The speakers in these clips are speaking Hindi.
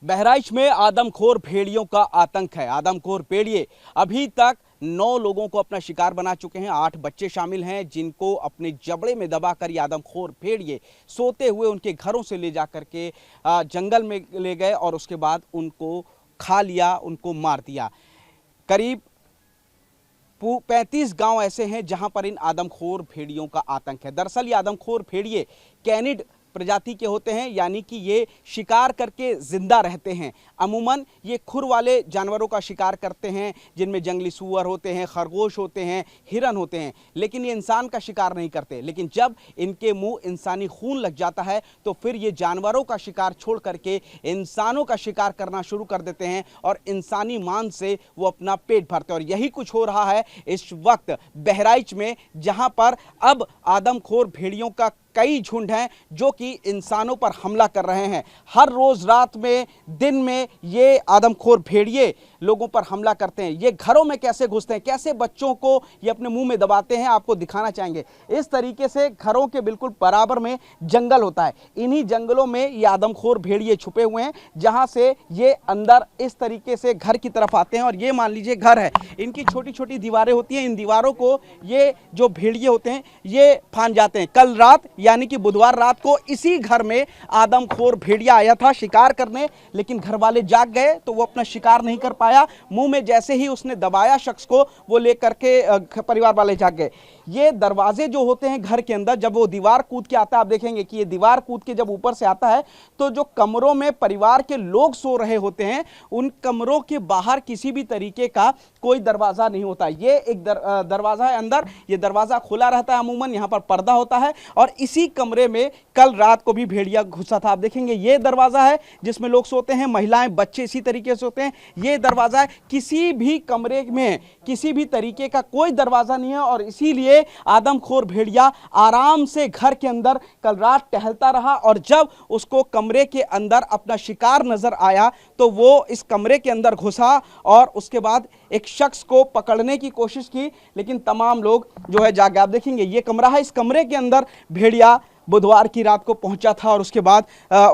बहराइच में आदमखोर भेड़ियों का आतंक है। आदमखोर भेड़िए अभी तक 9 लोगों को अपना शिकार बना चुके हैं। 8 बच्चे शामिल हैं जिनको अपने जबड़े में दबाकर ये आदमखोर भेड़िए सोते हुए उनके घरों से ले जा करके जंगल में ले गए और उसके बाद उनको खा लिया, उनको मार दिया। करीब 35 गांव ऐसे हैं जहां पर इन आदमखोर भेड़ियों का आतंक है। दरअसल ये आदमखोर भेड़िए कैनिड प्रजाति के होते हैं, यानी कि ये शिकार करके जिंदा रहते हैं। अमूमन ये खुर वाले जानवरों का शिकार करते हैं जिनमें जंगली सूअर होते हैं, खरगोश होते हैं, हिरन होते हैं, लेकिन ये इंसान का शिकार नहीं करते। लेकिन जब इनके मुंह इंसानी खून लग जाता है तो फिर ये जानवरों का शिकार छोड़ करके इंसानों का शिकार करना शुरू कर देते हैं और इंसानी मांस से वो अपना पेट भरते हैं। और यही कुछ हो रहा है इस वक्त बहराइच में, जहां पर अब आदमखोर भेड़ियों का कई झुंड हैं जो कि इंसानों पर हमला कर रहे हैं। हर रोज रात में, दिन में ये आदमखोर भेड़िए लोगों पर हमला करते हैं। ये घरों में कैसे घुसते हैं, कैसे बच्चों को ये अपने मुंह में दबाते हैं, आपको दिखाना चाहेंगे। इस तरीके से घरों के बिल्कुल बराबर में जंगल होता है। इन्हीं जंगलों में ये आदमखोर भेड़िए छुपे हुए हैं, जहां से ये अंदर इस तरीके से घर की तरफ आते हैं। और ये मान लीजिए घर है, इनकी छोटी छोटी दीवारें होती हैं। इन दीवारों को ये जो भेड़िए होते हैं ये फांद जाते हैं। कल रात यानी कि बुधवार रात को इसी घर में आदमखोर भेड़िया आया था शिकार करने, लेकिन घर वाले जाग गए तो वो अपना शिकार नहीं कर पाया। मुंह में जैसे ही उसने दबाया शख्स को, वो लेकर के परिवार वाले जाग गए। ये दरवाजे जो होते हैं घर के अंदर, जब वो दीवार कूद के आता है, आप देखेंगे कि ये दीवार कूद के जब ऊपर से आता है तो जो कमरों में परिवार के लोग सो रहे होते हैं उन कमरों के बाहर किसी भी तरीके का कोई दरवाजा नहीं होता। ये एक दरवाजा है अंदर, ये दरवाजा खुला रहता है। अमूमन यहाँ पर पर्दा होता है और इसी कमरे में कल रात को भी भेड़िया घुसा था। आप देखेंगे ये दरवाजा है जिसमें लोग सोते हैं, महिलाएं, बच्चे इसी तरीके से सोते हैं। ये दरवाजा है, किसी भी कमरे में किसी भी तरीके का कोई दरवाजा नहीं है। और इसीलिए आदमखोर भेड़िया आराम से घर के अंदर कल रात टहलता रहा और जब उसको कमरे के अंदर अपना शिकार नजर आया तो वो इस कमरे के अंदर घुसा और उसके बाद एक शख्स को पकड़ने की कोशिश की, लेकिन तमाम लोग जो है जाग गए। आप देखेंगे ये कमरा है, इस कमरे के अंदर भेड़िया बुधवार की रात को पहुंचा था और उसके बाद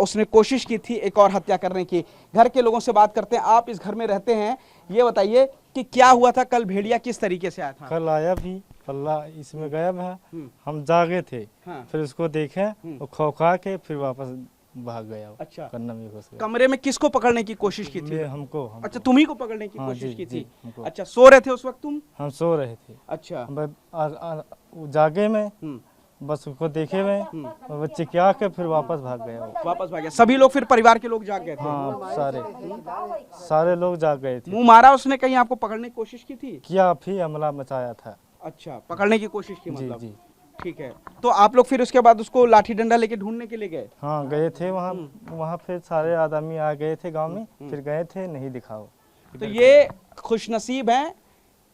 उसने कोशिश की थी एक और हत्या करने की। घर के लोगों से बात करते हैं। आप इस घर में रहते हैं, ये बताइए कि क्या हुआ था कल, भेड़िया किस तरीके से आया था? कल आया भी, पल्ला इसमें गायब है। हम जागे थे, फिर उसको देखे और खौखा के फिर वापस भाग गया। अच्छा, कन्ना में घुस गया। कमरे में किसको पकड़ने की कोशिश की थी? हमको। अच्छा, तुम्ही को पकड़ने की हाँ, कोशिश की थी। हमको। अच्छा, सो रहे थे उस वक्त तुम? हम सो रहे थे। अच्छा, जागे में बस उसको देखे में बच्चे क्या के फिर वापस भाग गया। वापस भाग गया। सभी लोग, फिर परिवार के लोग जाग गए थे? हाँ, सारे लोग जाग गए थे। मुंह मारा उसने, कहीं आपको पकड़ने की कोशिश की थी? क्या फिर हमला मचाया था। अच्छा, पकड़ने की कोशिश की मतलब? जी। ठीक है, तो आप लोग फिर उसके बाद उसको लाठी डंडा लेके ढूंढने के लिए गए? हाँ, गए थे वहाँ फिर सारे आदमी आ गए थे गांव में, फिर गए थे, नहीं दिखाओ। तो ये खुशनसीब हैं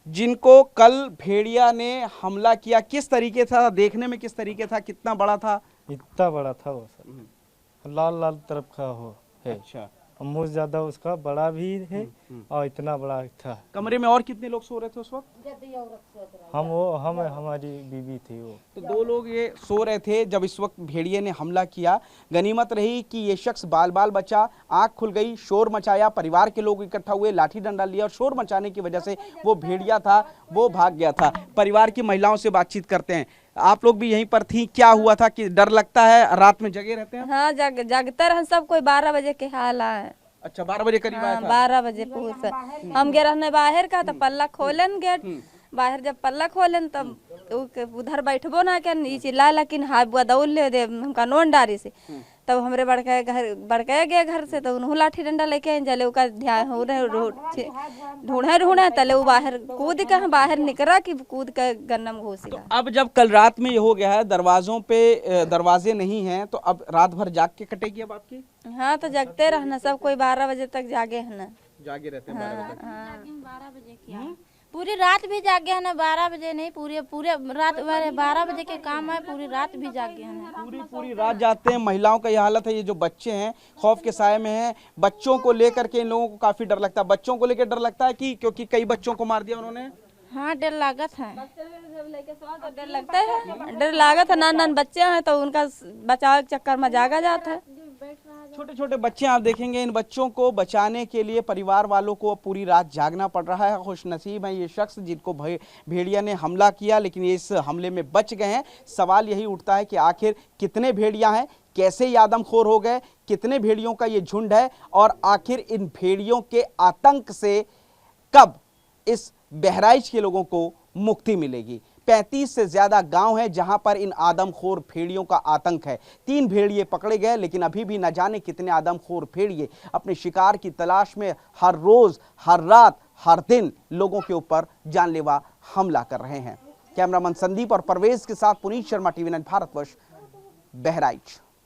जिनको कल भेड़िया ने हमला किया। किस तरीके था देखने में, किस तरीके था, कितना बड़ा था? इतना बड़ा था वो सर, लाल लाल तरफ का हो है। अच्छा, मुझ ज्यादा उसका बड़ा भी है और इतना बड़ा था। कमरे में और कितने लोग सो रहे थे उस वक्त? हम हमारी बीवी थी वो। तो 2 लोग ये सो रहे थे जब इस वक्त भेड़िए ने हमला किया। गनीमत रही कि ये शख्स बाल बचा, आंख खुल गई, शोर मचाया, परिवार के लोग इकट्ठा हुए, लाठी डंडा लिया और शोर मचाने की वजह से वो भेड़िया था वो भाग गया था। परिवार की महिलाओं से बातचीत करते हैं। आप लोग भी यहीं पर थी, क्या हुआ था कि डर लगता है, रात में जगे रहते हैं? हाँ, जागते रहे सब कोई। 12 बजे के हाल आए। अच्छा, 12 बजे करीब आया था? 12 बजे पूछ हम गए रहने बाहर का, तो पल्ला खोलन गेट बाहर। जब पल्ला खोलन तब उधर बैठबो ना के नीचे ला, लेकिन हाथ बुआ दौड़ ले दे हमका नोन डारी से। तब हमरे बड़के गए घर से, तो उन्होंने लाठी डंडा लेके जले का ध्यान हो रहे ढूंढे तले वो बाहर कूद के बाहर निकला कि कूद के गन्ना में घुस गया। अब जब कल रात में ये हो गया है, दरवाजों पे दरवाजे नहीं हैं, तो अब रात भर जाग के कटेगी अब आपकी? हाँ, तो जगते रहना सब कोई। 12 बजे तक जागे है ना, जागे रहते हैं 12 बजे तक। 12 बजे किया पूरी रात भी जागे है ना। 12 बजे नहीं, पूरे रात 12 बजे के काम है, पूरी रात भी जागे है ना। पूरी रात जागते हैं। महिलाओं का यह हालत है। ये जो बच्चे हैं खौफ के साए में हैं। बच्चों को लेकर के इन लोगों को काफी डर लगता है। बच्चों को लेकर डर लगता है कि क्योंकि कई बच्चों को मार दिया उन्होंने। हाँ, डर लागत है। डर लगता है, डर लागत है। नान बच्चे हैं तो उनका बचाव के चक्कर में जागा जाता है। छोटे छोटे बच्चे आप देखेंगे, इन बच्चों को बचाने के लिए परिवार वालों को पूरी रात जागना पड़ रहा है। खुशनसीब है ये शख्स जिनको भेड़िया ने हमला किया, लेकिन ये इस हमले में बच गए हैं। सवाल यही उठता है कि आखिर कितने भेड़िया हैं, कैसे ये आदमखोर हो गए, कितने भेड़ियों का ये झुंड है और आखिर इन भेड़ियों के आतंक से कब इस बहराइच के लोगों को मुक्ति मिलेगी। 35 से ज्यादा गांव हैं जहां पर इन आदमखोर भेड़ियों का आतंक है। 3 भेड़िए पकड़े गए, लेकिन अभी भी न जाने कितने आदमखोर भेड़िए अपने शिकार की तलाश में हर रोज, हर रात, हर दिन लोगों के ऊपर जानलेवा हमला कर रहे हैं। कैमरामैन संदीप और परवेज के साथ पुनीत शर्मा, टीवी 9 भारतवर्ष, बहराइच।